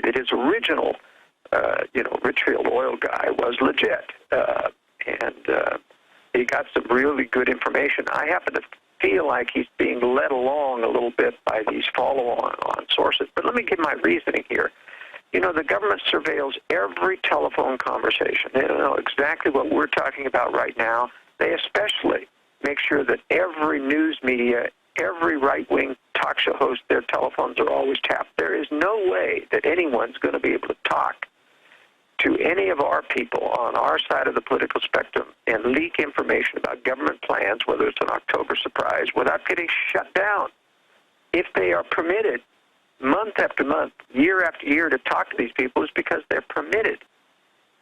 that his original, rich field oil guy was legit, and he got some really good information. I happen to feel like he's being led along a little bit by these follow-on sources. But let me give my reasoning here. The government surveils every telephone conversation. They don't know exactly what we're talking about right now. They especially make sure that every news media, every right-wing talk show host, their telephones are always tapped. There is no way that anyone's going to be able to talk to any of our people on our side of the political spectrum and leak information about government plans, whether it's an October surprise, without getting shut down. If they are permitted month after month, year after year to talk to these people, is because they're permitted.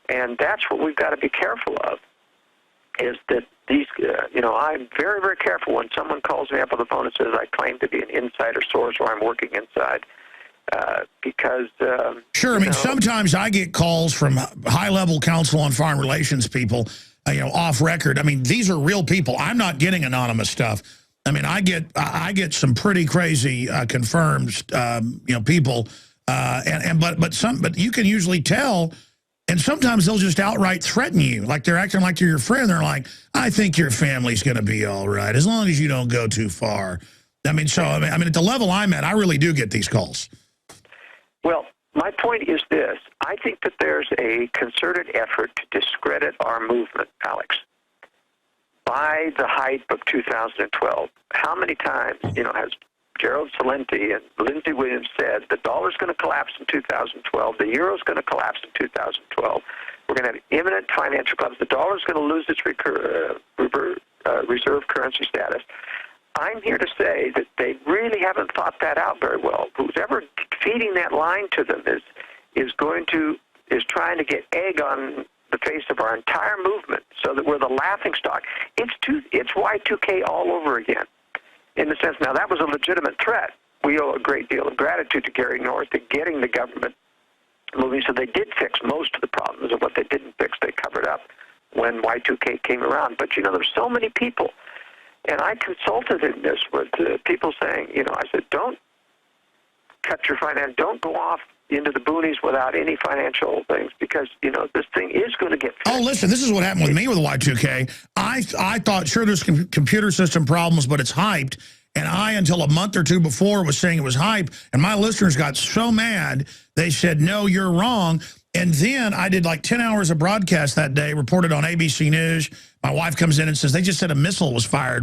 And that's what we've got to be careful of, is that these, I'm very, very careful when someone calls me up on the phone and says I claim to be an insider source or I'm working inside. Because sure, I mean, sometimes I get calls from high-level Council on Foreign Relations people, off record. I mean, these are real people. I'm not getting anonymous stuff. I mean, I get some pretty crazy confirmed, people, but you can usually tell. And sometimes they'll just outright threaten you, like they're acting like you're your friend. They're like, "I think your family's going to be all right as long as you don't go too far." I mean, at the level I'm at, I really do get these calls. Well, my point is this. I think that there's a concerted effort to discredit our movement, Alex, by the hype of 2012. How many times, has Gerald Celente and Lindsey Williams said the dollar's going to collapse in 2012, the euro's going to collapse in 2012, we're going to have imminent financial collapse, the dollar's going to lose its reserve currency status. I'm here to say that they really haven't thought that out very well. Whoever feeding that line to them is trying to get egg on the face of our entire movement, so that we're the laughing stock. It's Y2K all over again. In the sense, now that was a legitimate threat. We owe a great deal of gratitude to Gary North to getting the government moving. So they did fix most of the problems, and what they didn't fix, they covered up when Y2K came around. But there's so many people. And I consulted in this with people saying, I said, don't cut your finance, don't go off into the boonies without any financial things, because, this thing is going to get fixed. Oh, listen, this is what happened with me with Y2K. I thought, sure, there's computer system problems, but it's hyped. And until a month or two before, was saying it was hype. And my listeners got so mad, they said, no, you're wrong. And then I did like 10 hours of broadcast that day, reported on ABC News. My wife comes in and says, they just said a missile was fired